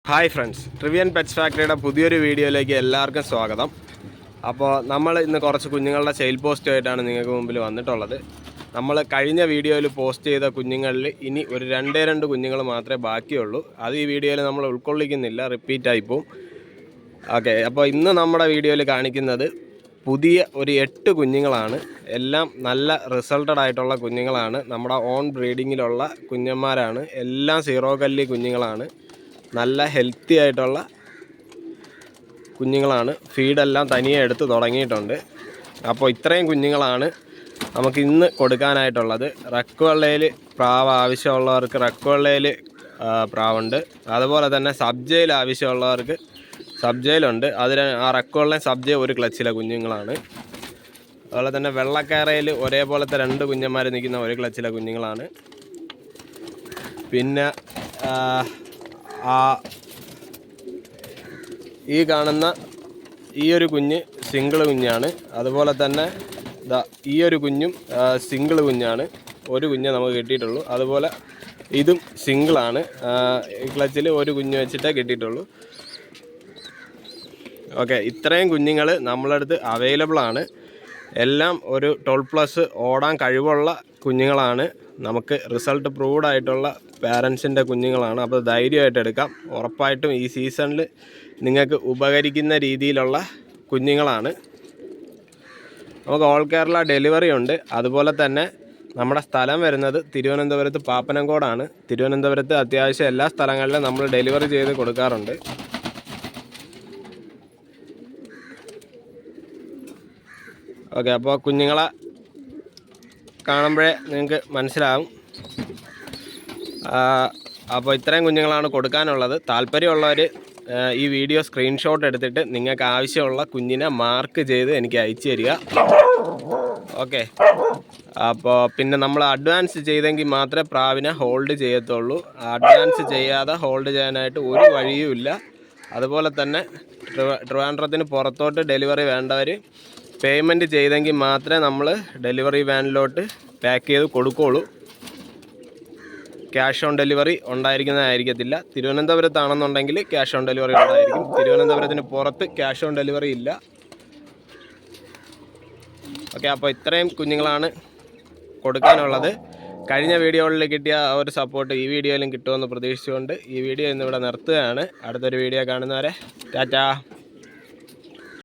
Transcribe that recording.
Hi friends, ട്രിവിയൻ pets ഫാക്ടറിയുടെ പുതിയൊരു വീഡിയോയിലേക്ക് എല്ലാവർക്കും സ്വാഗതം. അപ്പോൾ നമ്മൾ ഇന്ന് കുറച്ച് കുഞ്ഞുങ്ങളുടെ സെയിൽ പോസ്റ്റുമായിട്ടാണ് നിങ്ങൾക്ക് മുമ്പിൽ വന്നിട്ടുള്ളത്. നമ്മൾ കഴിഞ്ഞ വീഡിയോയിൽ പോസ്റ്റ് ചെയ്ത കുഞ്ഞുങ്ങളിൽ ഇനി ഒരു രണ്ട് കുഞ്ഞുങ്ങൾ മാത്രമേ ബാക്കിയുള്ളൂ. അത് ഈ വീഡിയോയിൽ നമ്മൾ ഉൾക്കൊള്ളിക്കുന്നില്ല, റിപ്പീറ്റായി പോവും. ഓക്കെ, അപ്പോൾ ഇന്ന് നമ്മുടെ വീഡിയോയിൽ കാണിക്കുന്നത് പുതിയ ഒരു 8 കുഞ്ഞുങ്ങളാണ്. എല്ലാം നല്ല റിസൾട്ടഡ് ആയിട്ടുള്ള കുഞ്ഞുങ്ങളാണ്. നമ്മുടെ ഓൺ ബ്രീഡിങ്ങിലുള്ള കുഞ്ഞന്മാരാണ്. എല്ലാം സീറോ കല്ലി കുഞ്ഞുങ്ങളാണ്. നല്ല ഹെൽത്തി ആയിട്ടുള്ള കുഞ്ഞുങ്ങളാണ്. ഫീഡെല്ലാം തനിയെ എടുത്ത് തുടങ്ങിയിട്ടുണ്ട്. അപ്പോൾ ഇത്രയും കുഞ്ഞുങ്ങളാണ് നമുക്ക് ഇന്ന് കൊടുക്കാനായിട്ടുള്ളത്. റക്കുവെള്ളയിൽ പ്രാവ് ആവശ്യമുള്ളവർക്ക് റക്കുവെള്ളയിൽ പ്രാവുണ്ട്. അതുപോലെ തന്നെ സബ്ജയിൽ ആവശ്യമുള്ളവർക്ക് സബ്ജയിലുണ്ട്. അതിന് ആ റക്കുവെള്ളയും സബ്ജയും ഒരു ക്ലച്ചിലെ കുഞ്ഞുങ്ങളാണ്. അതുപോലെ തന്നെ വെള്ളക്കാരയിൽ ഒരേപോലത്തെ 2 കുഞ്ഞന്മാർ നിൽക്കുന്ന ഒരു ക്ലച്ചിലെ കുഞ്ഞുങ്ങളാണ്. പിന്നെ ഈ കാണുന്ന ഈ ഒരു കുഞ്ഞ് സിംഗിൾ കുഞ്ഞാണ്. അതുപോലെ തന്നെ ഈ ഒരു കുഞ്ഞും സിംഗിൾ കുഞ്ഞാണ്. ഒരു കുഞ്ഞ് നമുക്ക് കിട്ടിയിട്ടുള്ളൂ. അതുപോലെ ഇതും സിംഗിളാണ്. ക്ലച്ചിൽ ഒരു കുഞ്ഞ് വെച്ചിട്ടേ കിട്ടിയിട്ടുള്ളൂ. ഓക്കെ, ഇത്രയും കുഞ്ഞുങ്ങൾ നമ്മളടുത്ത് അവൈലബിൾ ആണ്. എല്ലാം ഒരു 12+ ഓടാൻ കഴിവുള്ള കുഞ്ഞുങ്ങളാണ്. നമുക്ക് റിസൾട്ട് പ്രൂവ്ഡ് ആയിട്ടുള്ള പാരൻസിൻ്റെ കുഞ്ഞുങ്ങളാണ്. അപ്പോൾ ധൈര്യമായിട്ട് എടുക്കാം. ഉറപ്പായിട്ടും ഈ സീസണിൽ നിങ്ങൾക്ക് ഉപകരിക്കുന്ന രീതിയിലുള്ള കുഞ്ഞുങ്ങളാണ്. നമുക്ക് ഓൾ കേരള ഡെലിവറി ഉണ്ട്. അതുപോലെ തന്നെ നമ്മുടെ സ്ഥലം വരുന്നത് തിരുവനന്തപുരത്ത് പാപ്പനംകോടാണ്. തിരുവനന്തപുരത്ത് അത്യാവശ്യം എല്ലാ സ്ഥലങ്ങളിലും നമ്മൾ ഡെലിവറി ചെയ്ത് കൊടുക്കാറുണ്ട്. ഓക്കെ, അപ്പോൾ കുഞ്ഞുങ്ങളെ കാണുമ്പോഴേ നിങ്ങൾക്ക് മനസ്സിലാവും. അപ്പോൾ ഇത്രയും കുഞ്ഞുങ്ങളാണ് കൊടുക്കാനുള്ളത്. താല്പര്യമുള്ളവർ ഈ വീഡിയോ സ്ക്രീൻഷോട്ട് എടുത്തിട്ട് നിങ്ങൾക്ക് ആവശ്യമുള്ള കുഞ്ഞിനെ മാർക്ക് ചെയ്ത് എനിക്ക് അയച്ചു തരിക. ഓക്കെ, അപ്പോൾ പിന്നെ നമ്മൾ അഡ്വാൻസ് ചെയ്തെങ്കിൽ മാത്രമേ പ്രാവിനെ ഹോൾഡ് ചെയ്യത്തുള്ളൂ. അഡ്വാൻസ് ചെയ്യാതെ ഹോൾഡ് ചെയ്യാനായിട്ട് ഒരു വഴിയുമില്ല. അതുപോലെ തന്നെ ട്രിവാൻഡ്രത്തിന് പുറത്തോട്ട് ഡെലിവറി വേണ്ടവർ പേയ്മെൻറ്റ് ചെയ്തെങ്കിൽ മാത്രമേ നമ്മൾ ഡെലിവറി വാനിലോട്ട് പാക്ക് ചെയ്ത് കൊടുക്കുകയുള്ളൂ. ക്യാഷ് ഓൺ ഡെലിവറി ഉണ്ടായിരിക്കുന്നതായിരിക്കത്തില്ല. തിരുവനന്തപുരത്താണെന്നുണ്ടെങ്കിൽ ക്യാഷ് ഓൺ ഡെലിവറി ഉണ്ടായിരിക്കും. തിരുവനന്തപുരത്തിന് പുറത്ത് ക്യാഷ് ഓൺ ഡെലിവറി ഇല്ല. ഓക്കെ, അപ്പോൾ ഇത്രയും കുഞ്ഞുങ്ങളാണ് കൊടുക്കാനുള്ളത്. കഴിഞ്ഞ വീഡിയോകളിൽ കിട്ടിയ ഒരു സപ്പോർട്ട് ഈ വീഡിയോയിലും കിട്ടുമെന്ന് പ്രതീക്ഷിച്ചുകൊണ്ട് ഈ വീഡിയോ ഇന്നിവിടെ നിർത്തുകയാണ്. അടുത്തൊരു വീഡിയോ കാണുന്നവരെ ടാറ്റാ.